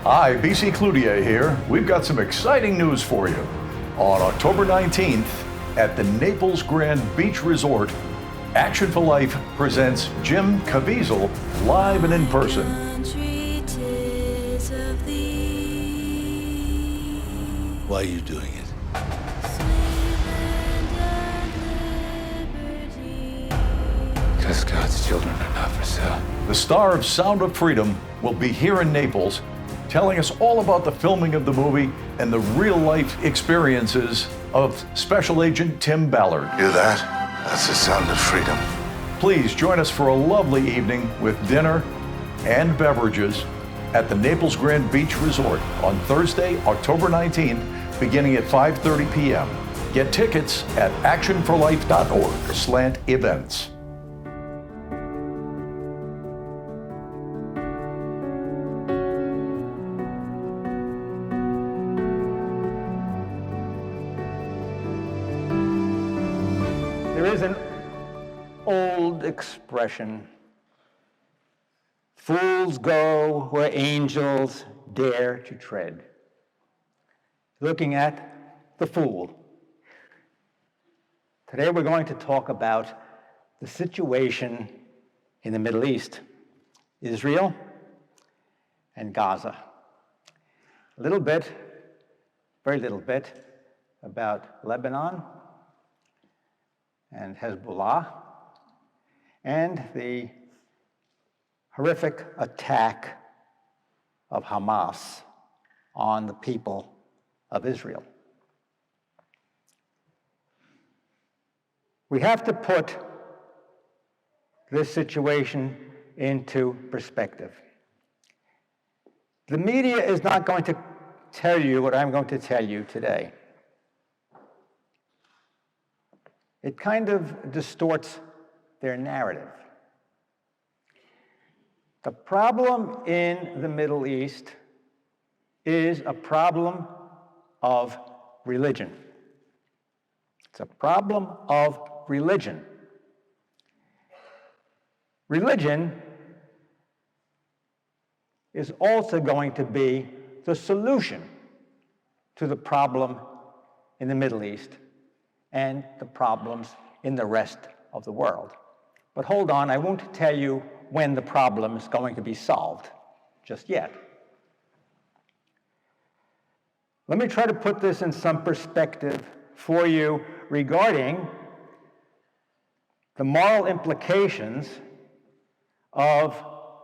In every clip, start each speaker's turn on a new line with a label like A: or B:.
A: Hi, BC Cloutier here. We've got some exciting news for you. On October 19th, at the Naples Grand Beach Resort, Action for Life presents Jim Caviezel live and in person.
B: Why are you doing it? Because God's children are not for sale.
A: The star of Sound of Freedom will be here in Naples, telling us all about the filming of the movie and the real-life experiences of Special Agent Tim Ballard.
B: Hear that? That's the sound of freedom.
A: Please join us for a lovely evening with dinner and beverages at the Naples Grand Beach Resort on Thursday, October 19th, beginning at 5:30 p.m. Get tickets at actionforlife.org/events.
C: There is an old expression, fools go where angels dare to tread. Looking at the fool. Today we're going to talk about the situation in the Middle East, Israel and Gaza. A little bit, very little bit, about Lebanon and Hezbollah, and the horrific attack of Hamas on the people of Israel. We have to put this situation into perspective. The media is not going to tell you what I'm going to tell you today. It kind of distorts their narrative. The problem in the Middle East is a problem of religion. It's a problem of religion. Religion is also going to be the solution to the problem in the Middle East and the problems in the rest of the world. But hold on, I won't tell you when the problem is going to be solved just yet. Let me try to put this in some perspective for you regarding the moral implications of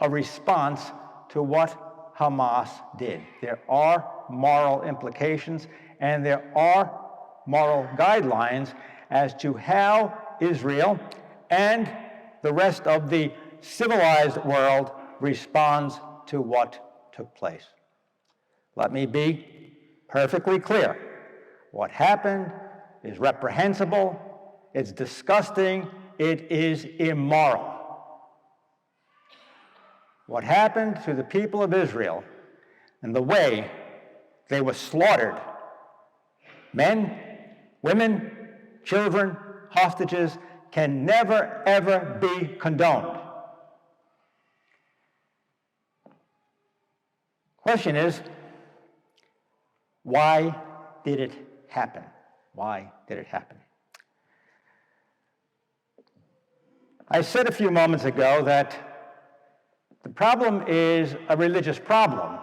C: a response to what Hamas did. There are moral implications, and there are moral guidelines as to how Israel and the rest of the civilized world responds to what took place. Let me be perfectly clear. What happened is reprehensible, it's disgusting, it is immoral. What happened to the people of Israel and the way they were slaughtered, men, women, children, hostages, can never, ever be condoned. Question is, why did it happen? Why did it happen? I said a few moments ago that the problem is a religious problem.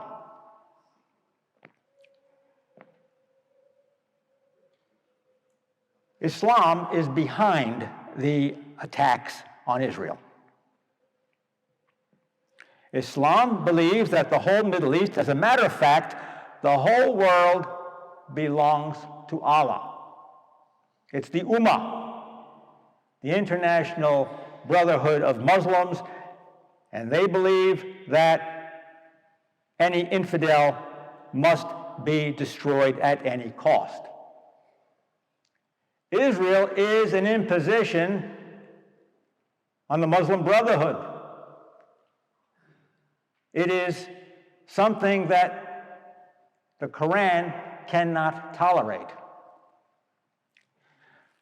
C: Islam is behind the attacks on Israel. Islam believes that the whole Middle East, as a matter of fact, the whole world belongs to Allah. It's the Ummah, the International Brotherhood of Muslims, and they believe that any infidel must be destroyed at any cost. Israel is an imposition on the Muslim Brotherhood. It is something that the Quran cannot tolerate.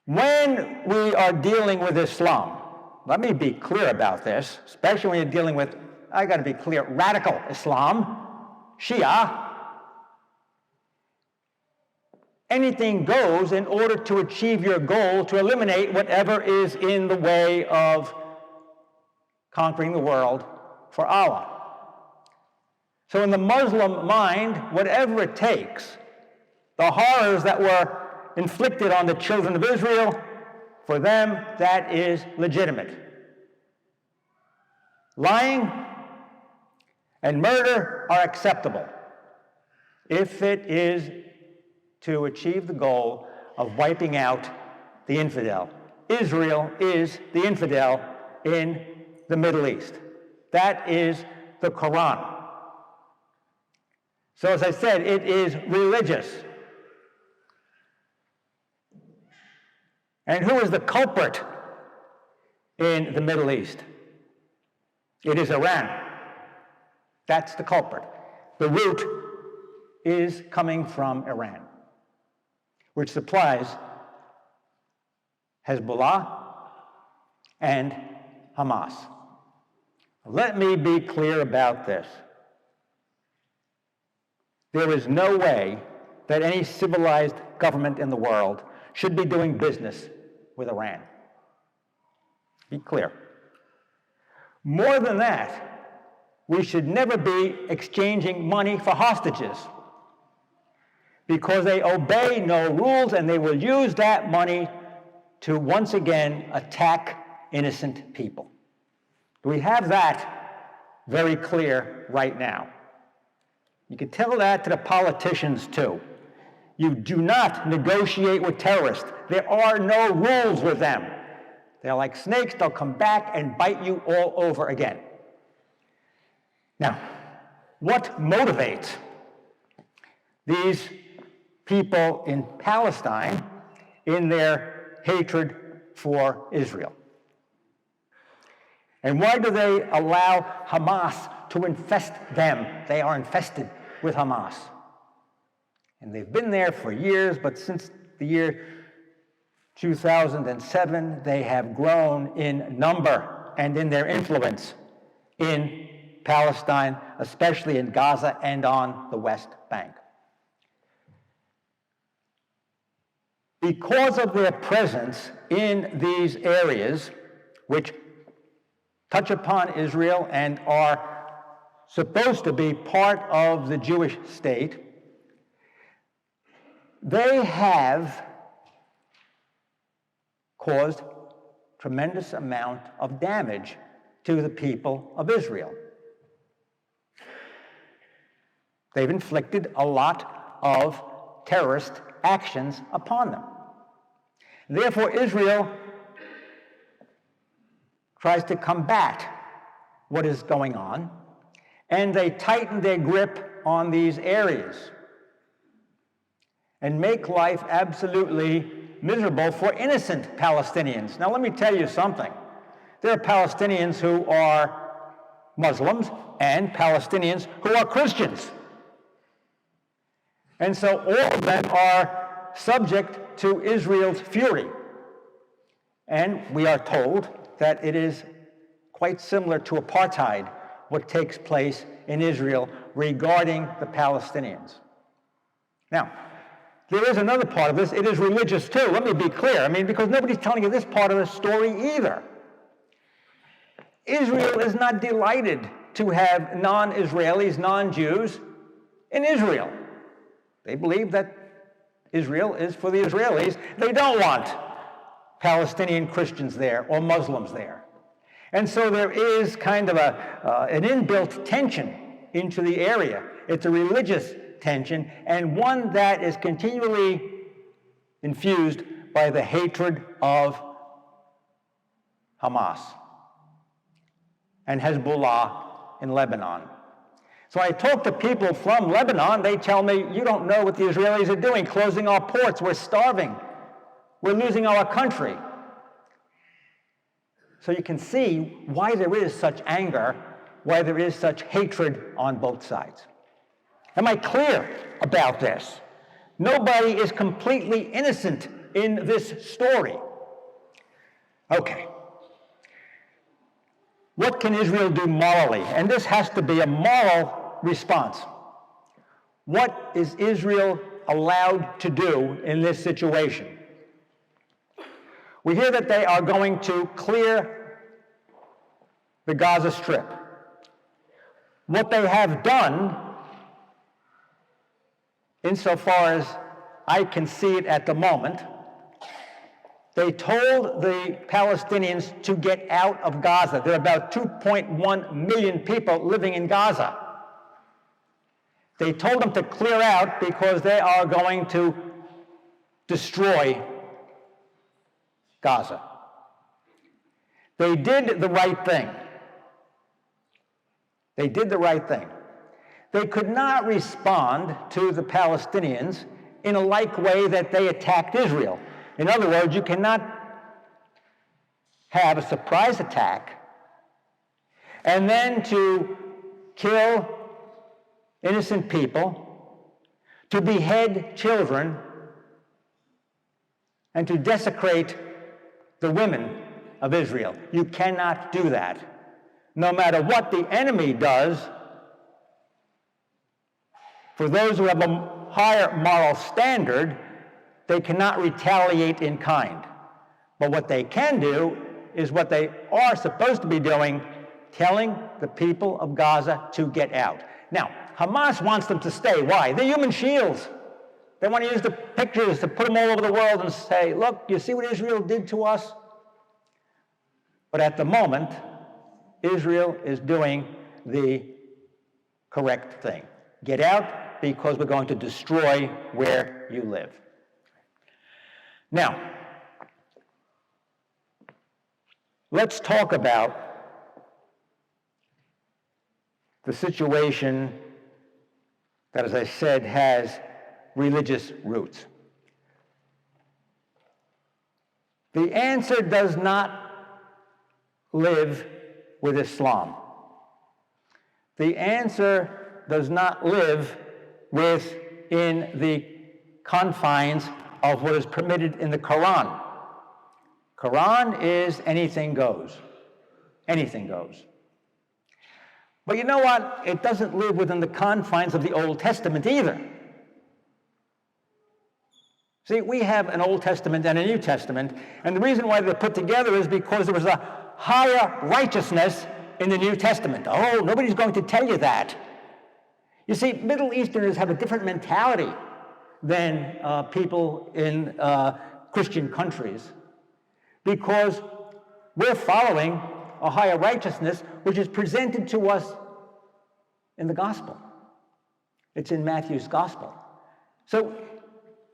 C: When we are dealing with Islam, let me be clear about this, especially when you're dealing with, I got to be clear, radical Islam, Shia, anything goes in order to achieve your goal, to eliminate whatever is in the way of conquering the world for Allah. So in the Muslim mind, whatever it takes, the horrors that were inflicted on the children of Israel, for them, that is legitimate. Lying and murder are acceptable if it is to achieve the goal of wiping out the infidel. Israel is the infidel in the Middle East. That is the Quran. So as I said, it is religious. And who is the culprit in the Middle East? It is Iran. That's the culprit. The root is coming from Iran, which supplies Hezbollah and Hamas. Let me be clear about this. There is no way that any civilized government in the world should be doing business with Iran. Be clear. More than that, we should never be exchanging money for hostages, because they obey no rules and they will use that money to once again attack innocent people. We have that very clear right now. You can tell that to the politicians too. You do not negotiate with terrorists. There are no rules with them. They're like snakes. They'll come back and bite you all over again. Now, what motivates these people in Palestine in their hatred for Israel? And why do they allow Hamas to infest them? They are infested with Hamas. And they've been there for years, but since the year 2007, they have grown in number and in their influence in Palestine, especially in Gaza and on the West Bank. Because of their presence in these areas, which touch upon Israel and are supposed to be part of the Jewish state, they have caused tremendous amount of damage to the people of Israel. They've inflicted a lot of terrorist actions upon them. Therefore, Israel tries to combat what is going on, and they tighten their grip on these areas and make life absolutely miserable for innocent Palestinians. Now, let me tell you something. There are Palestinians who are Muslims and Palestinians who are Christians. And so all of them are subject to Israel's fury. And we are told that it is quite similar to apartheid, what takes place in Israel regarding the Palestinians. Now, there is another part of this. It is religious too. Let me be clear. Because nobody's telling you this part of the story either. Israel is not delighted to have non-Israelis, non-Jews in Israel. They believe that Israel is for the Israelis. They don't want Palestinian Christians there or Muslims there. And so there is kind of an inbuilt tension into the area. It's a religious tension, and one that is continually infused by the hatred of Hamas and Hezbollah in Lebanon. So I talk to people from Lebanon, they tell me, you don't know what the Israelis are doing, closing our ports, we're starving, we're losing our country. So you can see why there is such anger, why there is such hatred on both sides. Am I clear about this? Nobody is completely innocent in this story. Okay. What can Israel do morally? And this has to be a moral response. What is Israel allowed to do in this situation? We hear that they are going to clear the Gaza Strip. What they have done, insofar as I can see it at the moment, they told the Palestinians to get out of Gaza. There are about 2.1 million people living in Gaza. They told them to clear out because they are going to destroy Gaza. They did the right thing. They did the right thing. They could not respond to the Palestinians in a like way that they attacked Israel. In other words, you cannot have a surprise attack and then to kill innocent people, to behead children, and to desecrate the women of Israel. You cannot do that. No matter what the enemy does, for those who have a higher moral standard, they cannot retaliate in kind. But what they can do is what they are supposed to be doing, telling the people of Gaza to get out. Now, Hamas wants them to stay. Why? They're human shields. They want to use the pictures to put them all over the world and say, look, you see what Israel did to us? But at the moment, Israel is doing the correct thing. Get out because we're going to destroy where you live. Now, let's talk about the situation that, as I said, has religious roots. The answer does not live with Islam. The answer does not live within the confines of what is permitted in the Quran. Quran is anything goes. Anything goes. But you know what? It doesn't live within the confines of the Old Testament either. See, we have an Old Testament and a New Testament, and the reason why they're put together is because there was a higher righteousness in the New Testament. Oh, nobody's going to tell you that. You see, Middle Easterners have a different mentality than people in Christian countries, because we're following a higher righteousness which is presented to us in the gospel. It's in Matthew's gospel. So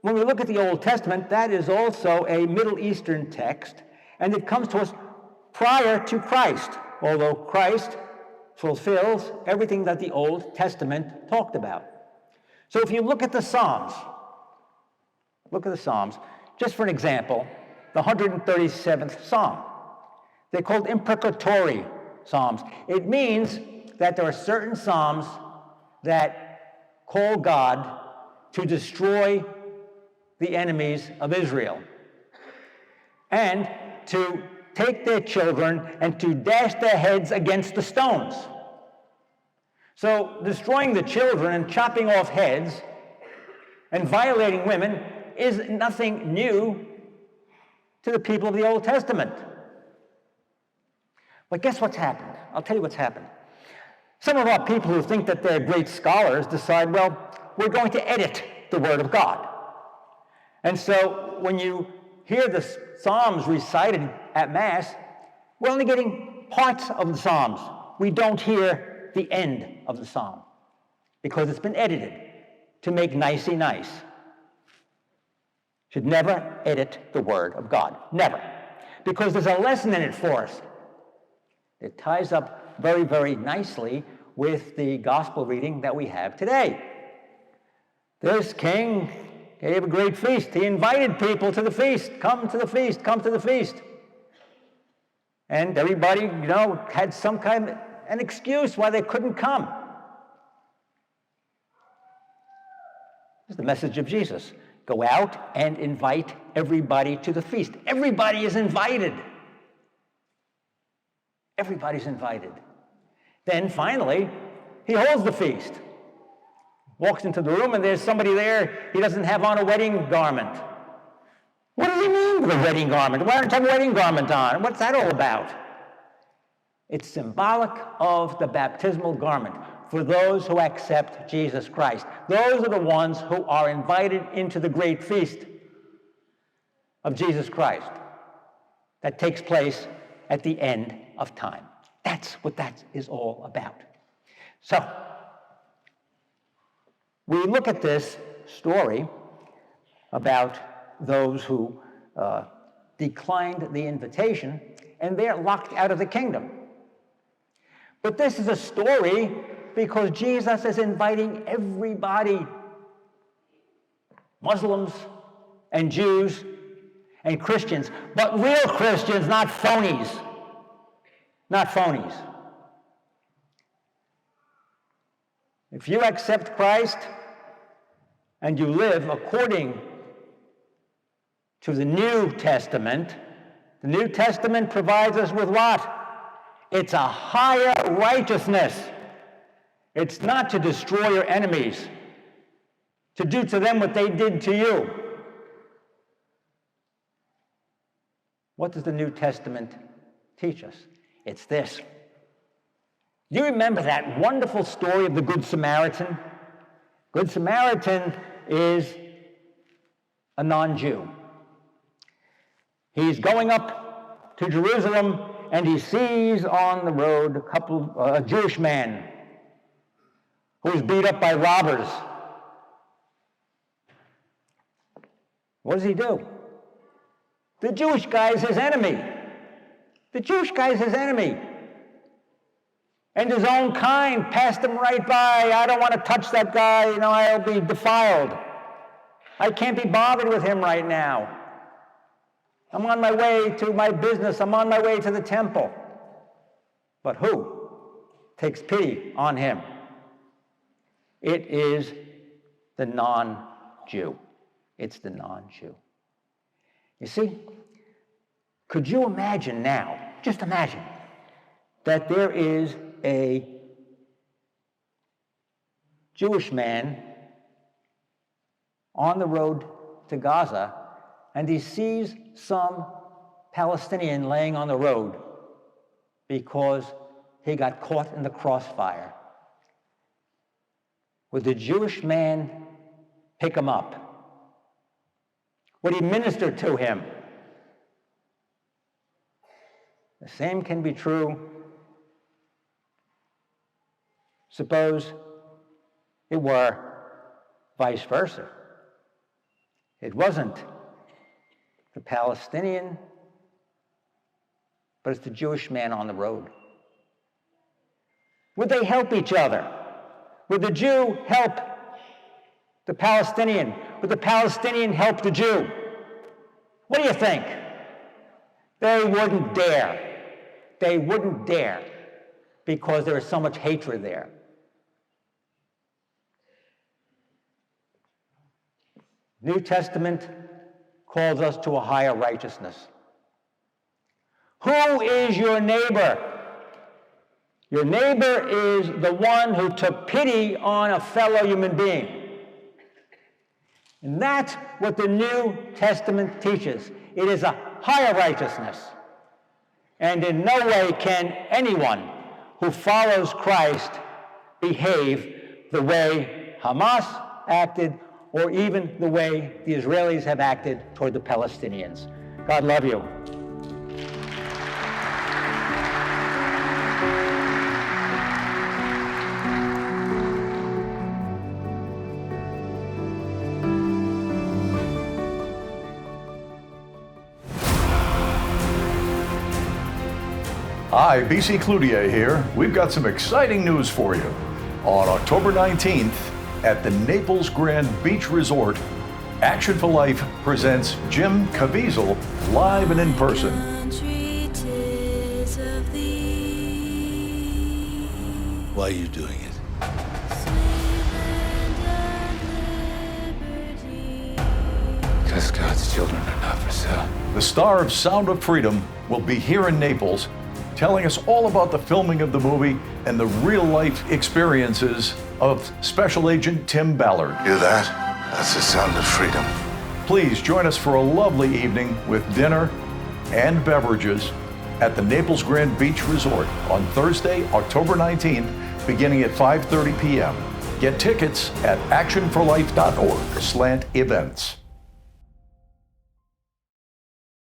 C: when we look at the Old Testament, that is also a Middle Eastern text, and it comes to us prior to Christ, although Christ fulfills everything that the Old Testament talked about. So if you look at the Psalms, just for an example, the 137th Psalm. They're called imprecatory Psalms. It means that there are certain Psalms that call God to destroy the enemies of Israel and to take their children and to dash their heads against the stones. So destroying the children and chopping off heads and violating women is nothing new to the people of the Old Testament. But guess what's happened? I'll tell you what's happened. Some of our people who think that they're great scholars decide, well, we're going to edit the Word of God. And so when you hear the Psalms recited at Mass, we're only getting parts of the Psalms. We don't hear the end of the Psalm because it's been edited to make nicey nice. Should never edit the Word of God. Never. Because there's a lesson in it for us. It ties up very, very nicely with the gospel reading that we have today. This king gave a great feast. He invited people to the feast. Come to the feast, come to the feast. And everybody, had some kind of an excuse why they couldn't come. This is the message of Jesus. Go out and invite everybody to the feast. Everybody is invited. Everybody's invited. Then finally, he holds the feast. Walks into the room and there's somebody there, he doesn't have on a wedding garment. What does he mean with a wedding garment? Why don't you have a wedding garment on? What's that all about? It's symbolic of the baptismal garment for those who accept Jesus Christ. Those are the ones who are invited into the great feast of Jesus Christ that takes place at the end of time. That's what that is all about. So, we look at this story about those who declined the invitation, and they're locked out of the kingdom. But this is a story because Jesus is inviting everybody, Muslims and Jews and Christians, but real Christians, not phonies. Not phonies. If you accept Christ and you live according to the New Testament, the New Testament provides us with what? It's a higher righteousness. It's not to destroy your enemies, to do to them what they did to you. What does the New Testament teach us? It's this. Do you remember that wonderful story of the Good Samaritan? Good Samaritan is a non-Jew. He's going up to Jerusalem and he sees on the road a Jewish man who was beat up by robbers. What does he do? The Jewish guy is his enemy. The Jewish guy is his enemy. And his own kind passed him right by. I don't want to touch that guy, I'll be defiled. I can't be bothered with him right now. I'm on my way to my business. I'm on my way to the temple. But who takes pity on him? It is the non-Jew. It's the non-Jew. You see, could you imagine now, just imagine, that there is a Jewish man on the road to Gaza, and he sees some Palestinian laying on the road because he got caught in the crossfire. Would the Jewish man pick him up? Would he minister to him? The same can be true. Suppose it were vice versa. It wasn't the Palestinian, but it's the Jewish man on the road. Would they help each other? Would the Jew help the Palestinian? Would the Palestinian help the Jew? What do you think? They wouldn't dare. They wouldn't dare because there is so much hatred there. New Testament calls us to a higher righteousness. Who is your neighbor? Your neighbor is the one who took pity on a fellow human being. And that's what the New Testament teaches. It is a higher righteousness. And in no way can anyone who follows Christ behave the way Hamas acted or even the way the Israelis have acted toward the Palestinians. God love you.
A: Hi, BC Cloutier here. We've got some exciting news for you. On October 19th, at the Naples Grand Beach Resort, Action for Life presents Jim Caviezel live and in person.
B: Why are you doing it? Because God's children are not for sale.
A: The star of Sound of Freedom will be here in Naples, telling us all about the filming of the movie and the real-life experiences of Special Agent Tim Ballard.
D: Hear that? That's the sound of freedom.
A: Please join us for a lovely evening with dinner and beverages at the Naples Grand Beach Resort on Thursday, October 19th, beginning at 5:30 p.m. Get tickets at actionforlife.org/events.